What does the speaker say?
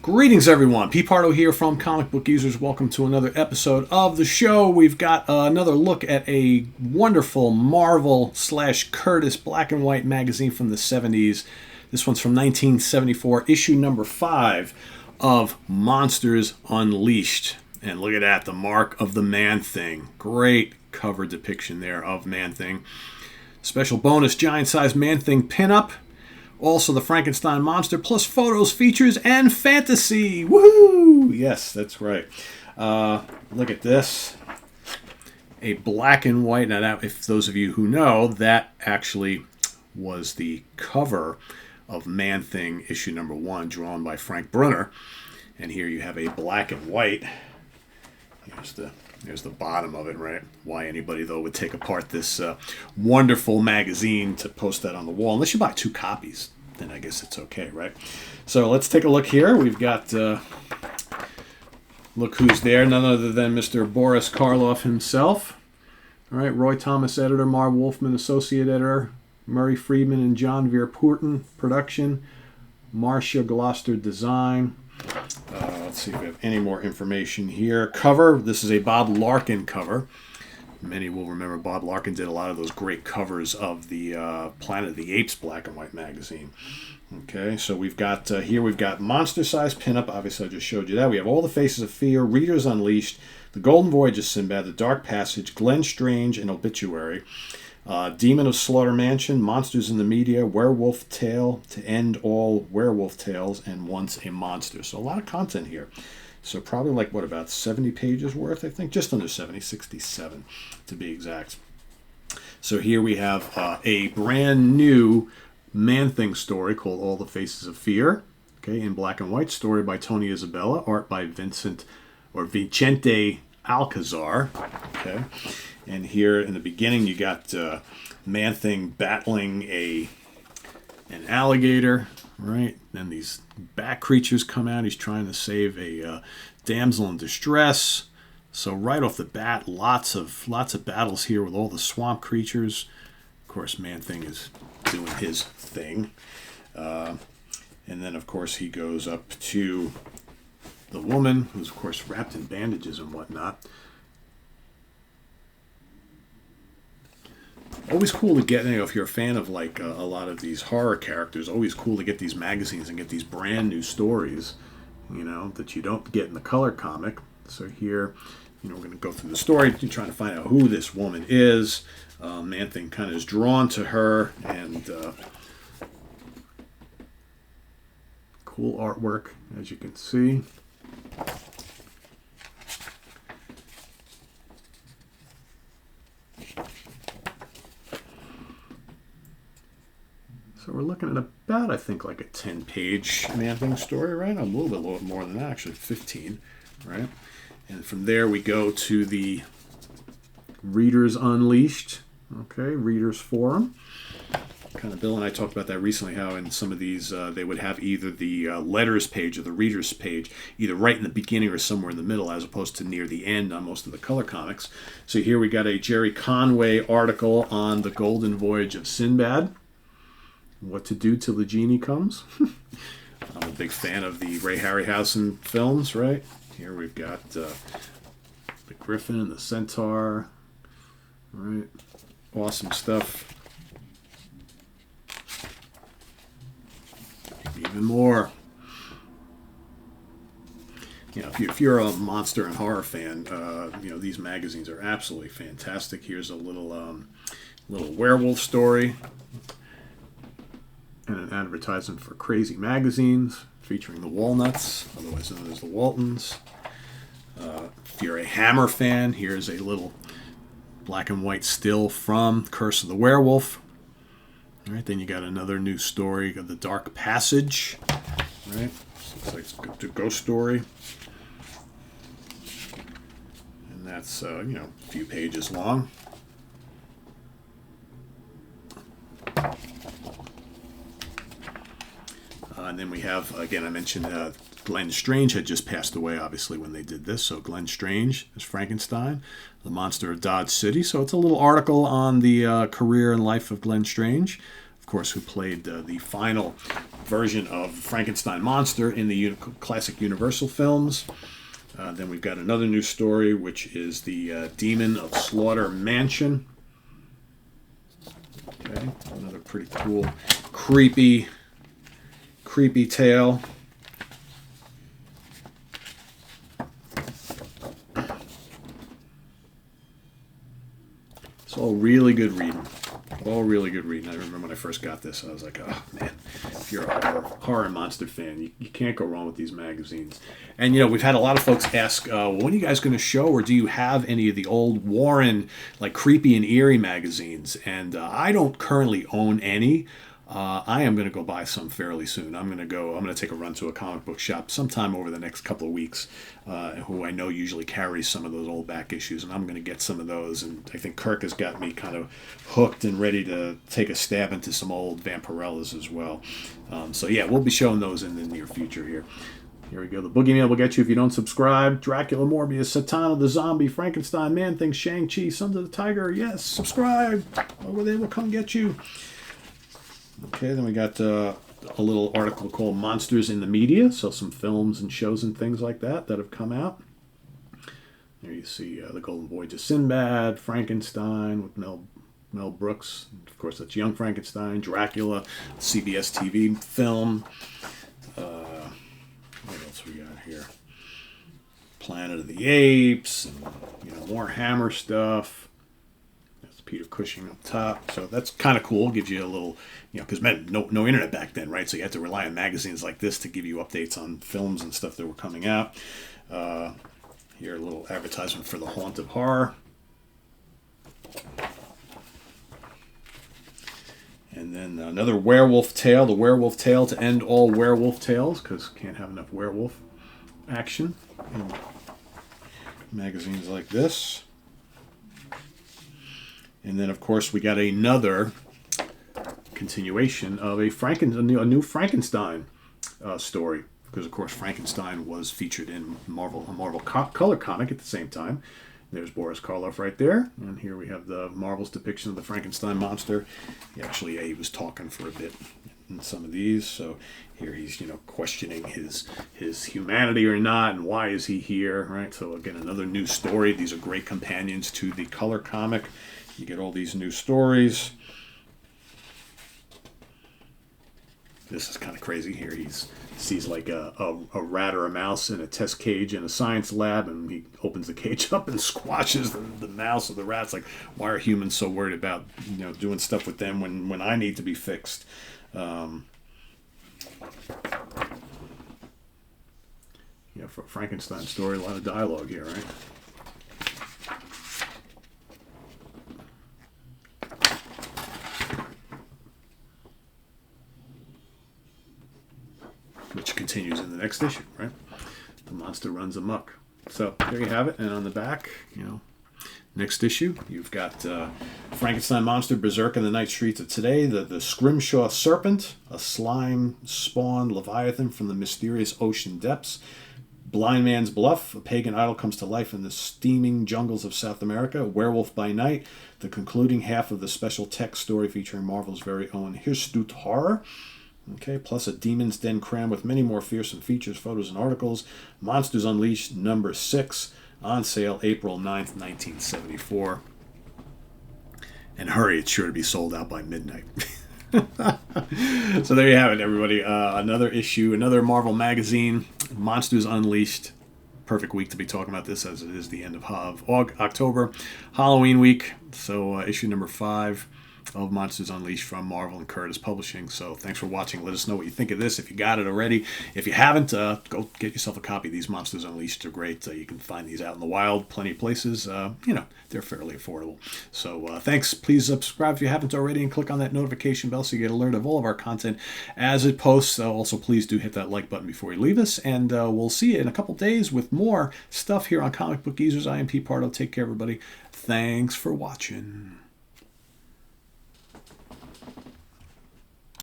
Greetings, everyone. P. Pardo here from Comic Book Users. Welcome to another episode of the show. We've got another look at a wonderful Marvel/Curtis black and white magazine from the 70s. This one's from 1974, issue number 5 of Monsters Unleashed. And look at that, the mark of the Man-Thing. Great cover depiction there of Man-Thing. Special bonus giant-sized Man-Thing pinup. Also, the Frankenstein monster, plus photos, features, and fantasy. Woohoo! Yes, that's right. Look at this. A black and white. Now, that, if those of you who know, that actually was the cover of Man-Thing issue number 1, drawn by Frank Brunner. And here you have a black and white. Here's the bottom of it, right? Why anybody, though, would take apart this wonderful magazine to post that on the wall. Unless you buy 2 copies, then I guess it's okay, right? So let's take a look here. We've got, look who's there. None other than Mr. Boris Karloff himself. All right, Roy Thomas, editor. Marv Wolfman, associate editor. Murray Friedman and John Veer-Poorten, production. Marcia Gloucester, design. Let's see if we have any more information here. Cover. This is a Bob Larkin cover. Many will remember Bob Larkin did a lot of those great covers of the Planet of the Apes black and white magazine. Okay, so we've got here we've got monster-sized pinup. Obviously, I just showed you that. We have All the Faces of Fear, Readers Unleashed, The Golden Voyage of Sinbad, The Dark Passage, Glenn Strange, and Obituary. Demon of Slaughter Mansion, Monsters in the Media, Werewolf Tale, To End All Werewolf Tales, and Once a Monster. So a lot of content here. So probably like, what, about 70 pages worth, I think? Just under 70, 67 to be exact. So here we have a brand new Man-Thing story called All the Faces of Fear. Okay, in black and white, story by Tony Isabella, art by Vicente Alcazar. Okay. And here in the beginning, you got Man-Thing battling an alligator, right? Then these bat creatures come out. He's trying to save a damsel in distress. So right off the bat, lots of battles here with all the swamp creatures. Of course, Man-Thing is doing his thing. And then, of course, he goes up to the woman, who's, of course, wrapped in bandages and whatnot. Always cool to get, if you're a fan of like a lot of these horror characters, always cool to get these magazines and get these brand new stories, that you don't get in the color comic. So here, we're going to go through the story, trying to find out who this woman is. Man-Thing kind of is drawn to her, and cool artwork, as you can see. So we're looking at about, I think, like a 10-page Man-Thing story, right? A little bit more than that, actually, 15, right? And from there we go to the Readers Unleashed, okay, Readers Forum. Kind of, Bill and I talked about that recently, how in some of these they would have either the letters page or the readers page, either right in the beginning or somewhere in the middle, as opposed to near the end on most of the color comics. So here we got a Jerry Conway article on the Golden Voyage of Sinbad. What to do till the genie comes. I'm a big fan of the Ray Harryhausen films, right? Here we've got the Griffin and the Centaur. Right? Awesome stuff. Even more. If you're a monster and horror fan, these magazines are absolutely fantastic. Here's a little werewolf story. And an advertisement for Crazy Magazines, featuring the Walnuts, otherwise known as the Waltons. If you're a Hammer fan, here's a little black and white still from Curse of the Werewolf. All right, then you got another new story of The Dark Passage. Right, looks like it's a ghost story. And that's, a few pages long. And then we have, again, I mentioned Glenn Strange had just passed away, obviously, when they did this. So Glenn Strange is Frankenstein, the monster of Dodge City. So it's a little article on the career and life of Glenn Strange, of course, who played the final version of Frankenstein monster in the classic Universal films. Then we've got another new story, which is the Demon of Slaughter Mansion. Okay, another pretty cool, creepy tale. It's all really good reading. All really good reading. I remember when I first got this, I was like, oh man, if you're a horror monster fan, you can't go wrong with these magazines. And, we've had a lot of folks ask, well, when are you guys going to show, or do you have any of the old Warren, like creepy and eerie magazines? And I don't currently own any. I am going to go buy some fairly soon. I'm going to take a run to a comic book shop sometime over the next couple of weeks, who I know usually carries some of those old back issues, and I'm going to get some of those. And I think Kirk has got me kind of hooked and ready to take a stab into some old Vampirellas as well. So yeah, we'll be showing those in the near future here. Here we go. The Boogeyman will get you if you don't subscribe. Dracula, Morbius, Satana the Zombie, Frankenstein, Man-Thing, Shang-Chi, Sons of the Tiger. Yes, subscribe. Over there will come get you. Okay, then we got a little article called Monsters in the Media, so some films and shows and things like that have come out. There you see The Golden Voyage of Sinbad, Frankenstein with Mel Brooks. Of course, that's Young Frankenstein, Dracula, CBS TV film. What else we got here? Planet of the Apes, and, more Hammer stuff. Peter Cushing up top, so that's kind of cool. Gives you a little, because no internet back then, right? So you had to rely on magazines like this to give you updates on films and stuff that were coming out. Here, a little advertisement for the Haunt of Horror, and then another werewolf tale, the werewolf tale to end all werewolf tales, because can't have enough werewolf action in magazines like this. And then, of course, we got another continuation of a new Frankenstein story. Because, of course, Frankenstein was featured in a Marvel color comic at the same time. There's Boris Karloff right there. And here we have the Marvel's depiction of the Frankenstein monster. He was talking for a bit in some of these. So here he's, questioning his humanity or not, and why is he here, right? So, again, another new story. These are great companions to the color comic. You get all these new stories. This is kind of crazy here. He sees like a rat or a mouse in a test cage in a science lab, and he opens the cage up and squashes the mouse or the rat's like, why are humans so worried about doing stuff with them when I need to be fixed? For a Frankenstein story, a lot of dialogue here, right? Which continues in the next issue, right? The monster runs amok. So there you have it. And on the back, next issue, you've got Frankenstein monster, Berserk in the night streets of today, the Scrimshaw serpent, a slime-spawned leviathan from the mysterious ocean depths, Blind Man's Bluff, a pagan idol comes to life in the steaming jungles of South America, Werewolf by Night, the concluding half of the special text story featuring Marvel's very own Hirstut Horror. Okay, plus a Demon's Den cram with many more fearsome features, photos, and articles. Monsters Unleashed number 6, on sale April 9th, 1974. And hurry, it's sure to be sold out by midnight. So there you have it, everybody. Another issue, another Marvel magazine, Monsters Unleashed. Perfect week to be talking about this, as it is the end of October, Halloween week. So issue number 5 of Monsters Unleashed from Marvel and Curtis Publishing. So thanks for watching. Let us know what you think of this. If you got it already, if you haven't, go get yourself a copy. These Monsters Unleashed. They're great. You can find these out in the wild, plenty of places. They're fairly affordable. So thanks. Please subscribe if you haven't already, and click on that notification bell so you get alert of all of our content as it posts. Also, please do hit that like button before you leave us, and we'll see you in a couple days with more stuff here on Comic Book Geezers. I am Pete Pardo. Take care, everybody. Thanks for watching.